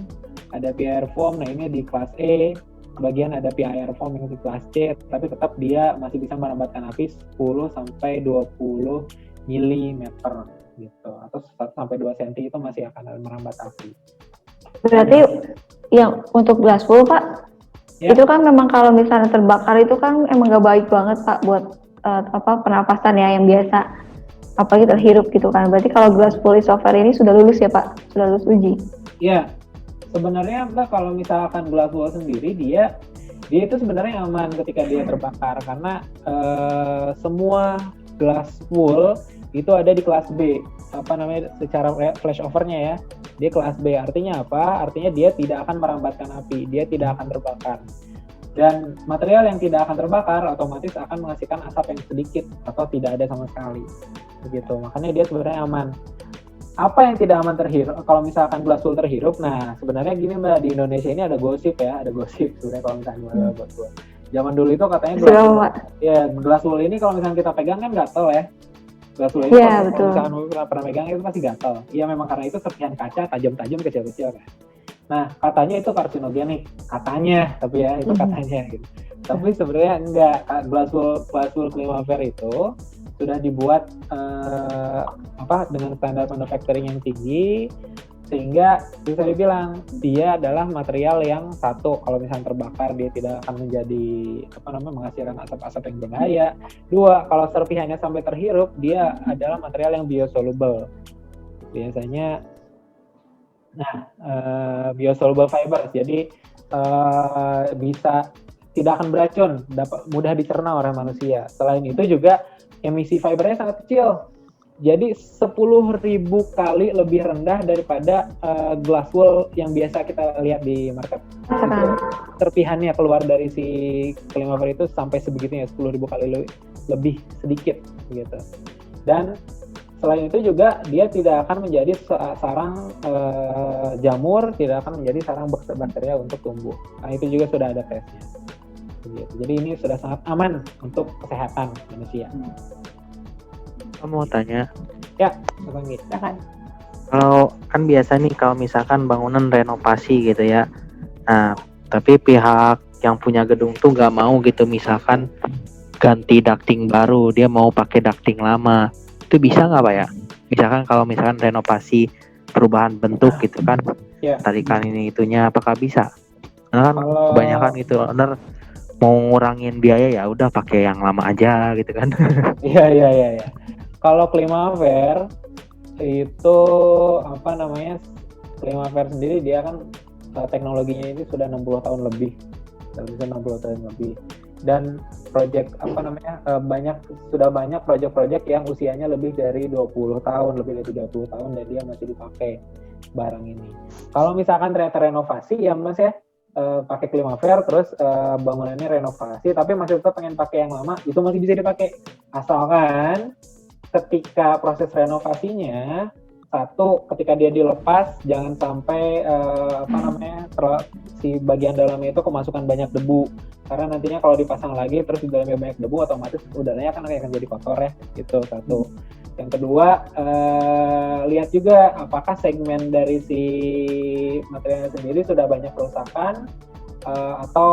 ada PIR foam, nah ini di kelas E, bagian ada PIR foam yang di kelas C, tapi tetap dia masih bisa merambatkan api 10 sampai 20 mm gitu, atau 1 sampai 2 cm itu masih akan merambat api. Berarti yang untuk glass wool Pak, itu kan memang kalau misalnya terbakar itu kan emang gak baik banget Pak buat pernapasan ya yang biasa, apalagi terhirup gitu kan. Berarti kalau glass wool isover ini sudah lulus ya Pak, sudah lulus uji? Iya. Sebenarnya kalau misalkan glass wool sendiri dia itu sebenarnya aman ketika dia terbakar karena semua glass wool itu ada di kelas B, secara flashover-nya ya, dia kelas B. Artinya apa? Artinya dia tidak akan merambatkan api, dia tidak akan terbakar. Dan material yang tidak akan terbakar otomatis akan menghasilkan asap yang sedikit atau tidak ada sama sekali. Begitu. Makanya dia sebenarnya aman. Apa yang tidak aman terhirup? Kalau misalkan glass wool terhirup, nah sebenarnya gini Mbak, di Indonesia ini ada gosip sebenarnya kalau misalnya glass wool. Zaman dulu itu katanya glass wool ini kalau misalnya kita pegang kan gatel ya. Glass wool ini kalau misalkan pernah pegang itu pasti gatel. Iya memang karena itu serpihan kaca tajam-tajam kecil-kecil kan. Nah katanya itu karsinogenik, katanya, tapi ya itu katanya gitu. Tapi sebenarnya enggak, glass wool Climaver itu sudah dibuat dengan standar manufacturing yang tinggi, sehingga bisa dibilang dia adalah material yang satu, kalau misalnya terbakar dia tidak akan menjadi menghasilkan asap-asap yang berbahaya. Dua, kalau serpihannya sampai terhirup dia adalah material yang biosoluble. Biasanya biosoluble fibers, jadi bisa tidak akan beracun, dapat mudah dicerna oleh manusia. Selain itu juga emisi fibernya sangat kecil, jadi 10.000 kali lebih rendah daripada glass wool yang biasa kita lihat di market. Serpihannya keluar dari si Climaver itu sampai sebegitunya, 10.000 kali lebih sedikit gitu. Dan selain itu juga dia tidak akan menjadi sarang jamur, tidak akan menjadi sarang bakteri untuk tumbuh. Nah itu juga sudah ada tesnya. Gitu. Jadi ini sudah sangat aman untuk kesehatan manusia. Saya mau tanya. Ya, silakan. Kalau kan biasa nih kalau misalkan bangunan renovasi gitu ya. Nah, tapi pihak yang punya gedung tuh nggak mau gitu, misalkan ganti ducting baru, dia mau pakai ducting lama. Itu bisa nggak Pak ya? Misalkan kalau misalkan renovasi perubahan bentuk gitu kan, tarikan ini itunya, apakah bisa? Karena kan kebanyakan gitu, bener mau ngurangin biaya ya udah pakai yang lama aja gitu kan. Iya. Kalau Climaver itu Climaver sendiri dia kan teknologinya ini sudah 60 tahun lebih. Dan sudah banyak proyek-proyek yang usianya lebih dari 20 tahun, lebih dari 30 tahun dan dia masih dipakai barang ini. Kalau misalkan ternyata renovasi ya Mas ya, pakai Climaver terus bangunannya renovasi tapi masih tetap pengen pakai yang lama, itu masih bisa dipakai asalkan ketika proses renovasinya satu, ketika dia dilepas jangan sampai si bagian dalamnya itu kemasukan banyak debu, karena nantinya kalau dipasang lagi terus di dalamnya banyak debu, otomatis udaranya kan akan jadi kotor ya. Itu satu. Yang kedua, lihat juga apakah segmen dari si materialnya sendiri sudah banyak kerusakan, atau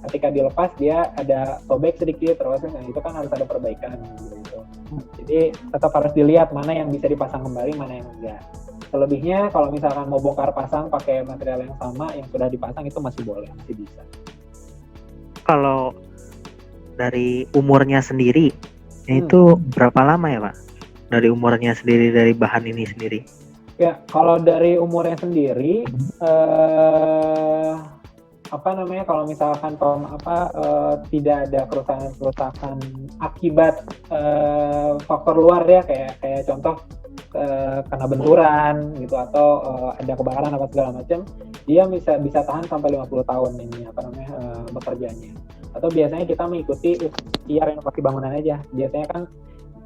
ketika dilepas dia ada sobek sedikit terus, itu kan harus ada perbaikan gitu. Jadi tetap harus dilihat mana yang bisa dipasang kembali, mana yang enggak. Selebihnya kalau misalkan mau bongkar pasang pakai material yang sama yang sudah dipasang itu masih boleh, masih bisa. Kalau dari umurnya sendiri itu berapa lama ya Pak? Dari umurnya sendiri, dari bahan ini sendiri? Ya, kalau dari umurnya sendiri, kalau misalkan tidak ada kerusakan akibat faktor luar ya, kayak contoh kena benturan gitu, atau ada kebakaran apa segala macam, dia bisa tahan sampai 50 tahun ini bekerjanya. Atau biasanya kita mengikuti usia renovasi bangunan aja. Biasanya kan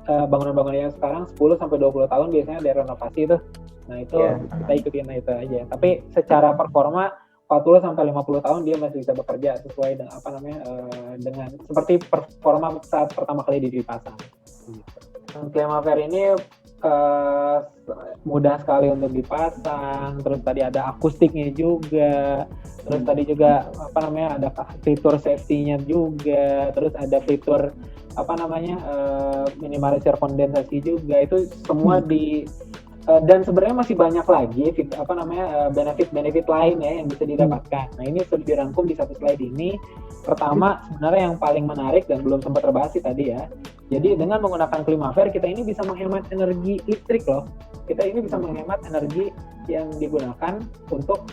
bangunan-bangunan yang sekarang 10 sampai 20 tahun biasanya ada renovasi itu. Nah, itu kita ikutin itu aja. Tapi secara performa 40 sampai 50 tahun dia masih bisa bekerja sesuai dengan dengan seperti performa saat pertama kali dipasang. Climafair ini mudah sekali untuk dipasang, terus tadi ada akustiknya juga, terus tadi juga ada fitur safety-nya juga, terus ada fitur minimalisir kondensasi juga. Itu semua dan sebenarnya masih banyak lagi benefit lain ya yang bisa didapatkan. Nah, ini sudah dirangkum di satu slide ini. Pertama, sebenarnya yang paling menarik dan belum sempat terbahas tadi ya. Jadi dengan menggunakan Climafair kita ini bisa menghemat energi listrik loh. Kita ini bisa menghemat energi yang digunakan untuk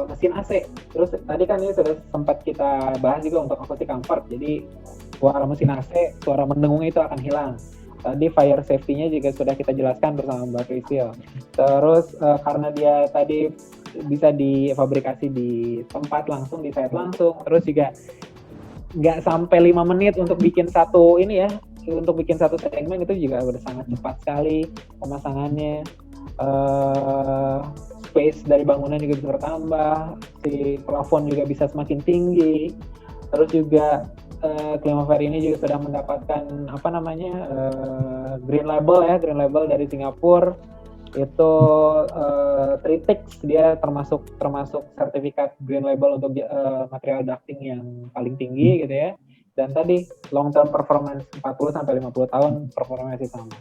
mesin AC. Terus tadi kan ini sudah sempat kita bahas juga untuk acoustic comfort. Jadi suara mesin AC, suara mendengungnya itu akan hilang. Tadi fire safety-nya juga sudah kita jelaskan bersama Mbak Priscil. Terus karena dia tadi bisa difabrikasi di tempat langsung, di site langsung, terus juga nggak sampai 5 menit untuk bikin satu segmen, itu juga udah sangat cepat sekali pemasangannya. Space dari bangunan juga bisa bertambah, si plafon juga bisa semakin tinggi, terus juga Climafair ini juga sudah mendapatkan green label dari Singapura. Itu 3TIX, dia termasuk sertifikat green label untuk material ducting yang paling tinggi gitu ya. Dan tadi long term performance 40 sampai 50 tahun performanya masih sama.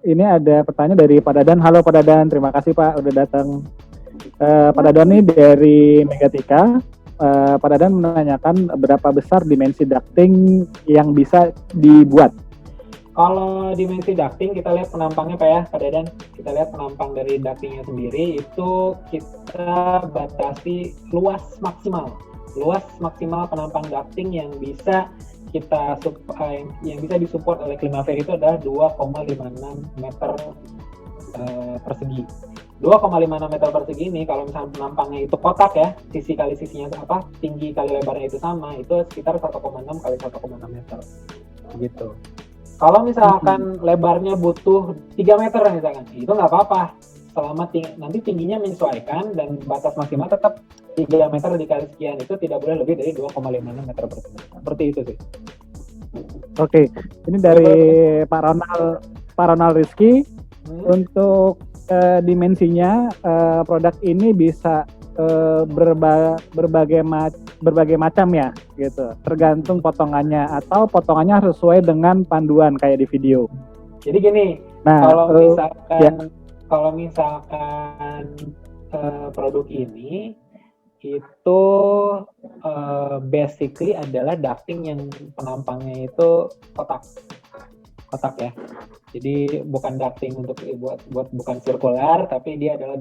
Ini ada pertanyaan dari Pak Dadan. Halo Pak Dadan, terima kasih Pak udah datang. Pak Dadan ini dari Megatika. Pak Dadan menanyakan berapa besar dimensi ducting yang bisa dibuat. Kalau dimensi ducting kita lihat penampangnya Pak Dadan. Kita lihat penampang dari ductingnya sendiri itu kita batasi luas maksimal penampang ducting yang bisa disupport oleh Climafair itu adalah 2,56 meter persegi. 2,56 meter persegi ini kalau misalnya penampangnya itu kotak ya, sisi kali sisinya tinggi kali lebarnya itu sama, itu sekitar 1,6 kali 1,6 meter gitu. Kalau misalkan lebarnya butuh 3 meter misalkan, itu nggak apa-apa, selama nanti tingginya menyesuaikan dan batas maksimal tetap 3 meter dikali sekian, itu tidak boleh lebih dari 2,56 meter persegi. Seperti itu sih. Oke, ini dari Pak Ronald Rizky. Untuk dimensinya produk ini bisa berbagai macam ya gitu, tergantung potongannya, atau potongannya harus sesuai dengan panduan kayak di video. Jadi gini, kalau misalkan produk ini itu basically adalah ducting yang penampangnya itu kotak ya. Jadi bukan ducting untuk bukan sirkular, tapi dia adalah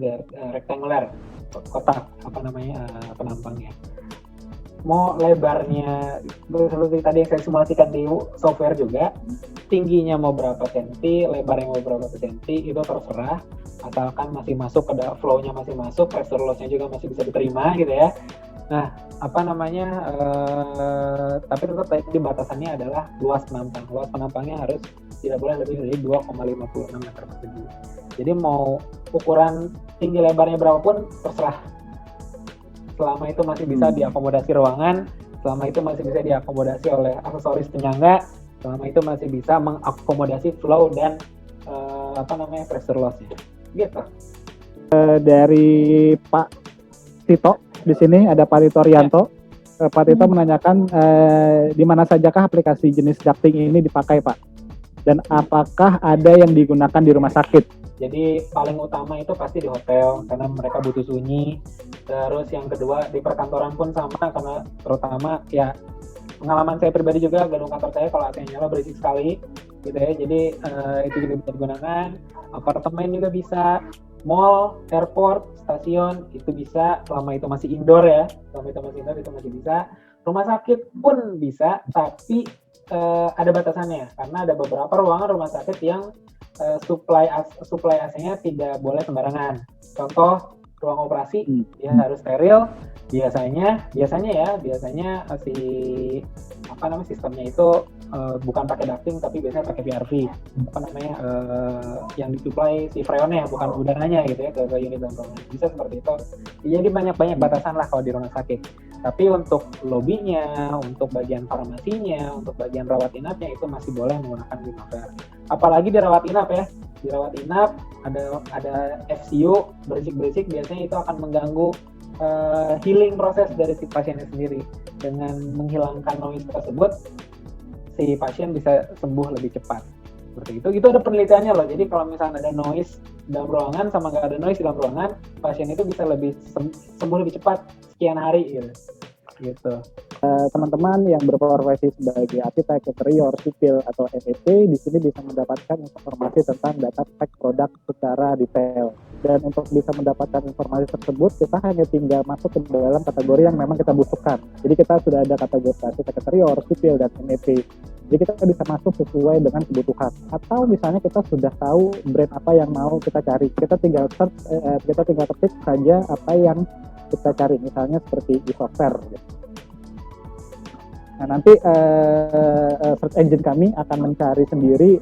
rectangular, kotak penampangnya. Mau lebarnya seperti tadi yang saya simulasikan di software juga, tingginya mau berapa senti, lebarnya mau berapa senti, itu terserah, asalkan masih masuk, ada flow-nya masih masuk, pressure loss-nya juga masih bisa diterima gitu ya. Nah, tapi tetap tadi batasannya adalah luas penampang. Luas penampangnya harus tidak boleh lebih dari 2,56 meter persegi. Jadi mau ukuran tinggi lebarnya berapapun terserah. Selama itu masih bisa diakomodasi ruangan, selama itu masih bisa diakomodasi oleh aksesoris penyangga, selama itu masih bisa mengakomodasi flow dan pressure loss-nya. Gitu. Dari Pak Tito di sini ada Pak Tito Rianto. Pak Tito menanyakan di mana sajakah aplikasi jenis ducting ini dipakai, Pak? Dan apakah ada yang digunakan di rumah sakit? Jadi paling utama itu pasti di hotel karena mereka butuh sunyi. Terus yang kedua di perkantoran pun sama karena terutama ya pengalaman saya pribadi juga gedung kantor saya kalau AC nyala berisik sekali gitu ya. Jadi itu juga bisa digunakan. Apartemen juga bisa, mall, airport, stasiun itu bisa selama itu masih indoor ya. Selama itu masih indoor itu masih bisa. Rumah sakit pun bisa tapi ada batasannya karena ada beberapa ruangan rumah sakit yang supply AC-nya tidak boleh sembarangan. Contoh ruang operasi dia harus steril. Biasanya si sistemnya itu bukan pakai ducting tapi biasanya pakai PRV. Yang disuplai si freonnya bukan udaranya gitu ya ke unit dalam ruangan. Bisa seperti itu. Jadi banyak batasan lah kalau di rumah sakit. Tapi untuk lobbynya, untuk bagian farmasinya, untuk bagian rawat inapnya itu masih boleh menggunakan Primavera. Apalagi di rawat inap ya. Di rawat inap ada FCU berisik-berisik biasanya itu akan mengganggu healing proses dari si pasiennya sendiri. Dengan menghilangkan noise tersebut, si pasien bisa sembuh lebih cepat. Seperti itu. Itu ada penelitiannya loh. Jadi kalau misalnya ada noise dalam ruangan sama nggak ada noise dalam ruangan, pasien itu bisa lebih sembuh lebih cepat sekian hari gitu. Teman-teman yang berprofesi sebagai arsitek interior, sipil atau MEP di sini bisa mendapatkan informasi tentang data spek produk secara detail. Dan untuk bisa mendapatkan informasi tersebut, kita hanya tinggal masuk ke dalam kategori yang memang kita butuhkan. Jadi kita sudah ada kategori arsitek interior, sipil, dan MEP. Jadi kita bisa masuk sesuai dengan kebutuhan. Atau misalnya kita sudah tahu brand apa yang mau kita cari. Kita tinggal ketik saja apa yang kita cari. Misalnya seperti Isover. Nah nanti search engine kami akan mencari sendiri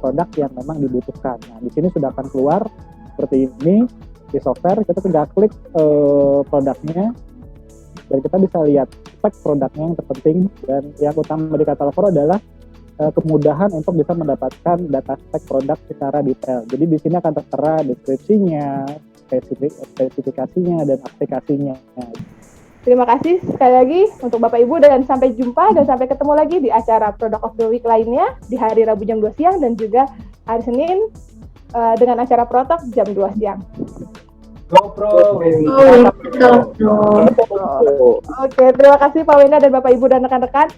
produk yang memang dibutuhkan. Nah di sini sudah akan keluar seperti ini Isover. Kita tinggal klik produknya dan kita bisa lihat spek produknya yang terpenting dan yang utama di Katalog adalah kemudahan untuk bisa mendapatkan data spek produk secara detail. Jadi di sini akan tertera deskripsinya, spesifikasinya dan aplikasinya. Terima kasih sekali lagi untuk Bapak Ibu dan sampai jumpa dan sampai ketemu lagi di acara Product of the Week lainnya di hari Rabu jam 2 siang dan juga hari Senin dengan acara Protok jam 2 siang. GoPro. Oke, terima kasih Pak Wenda dan Bapak Ibu dan rekan-rekan.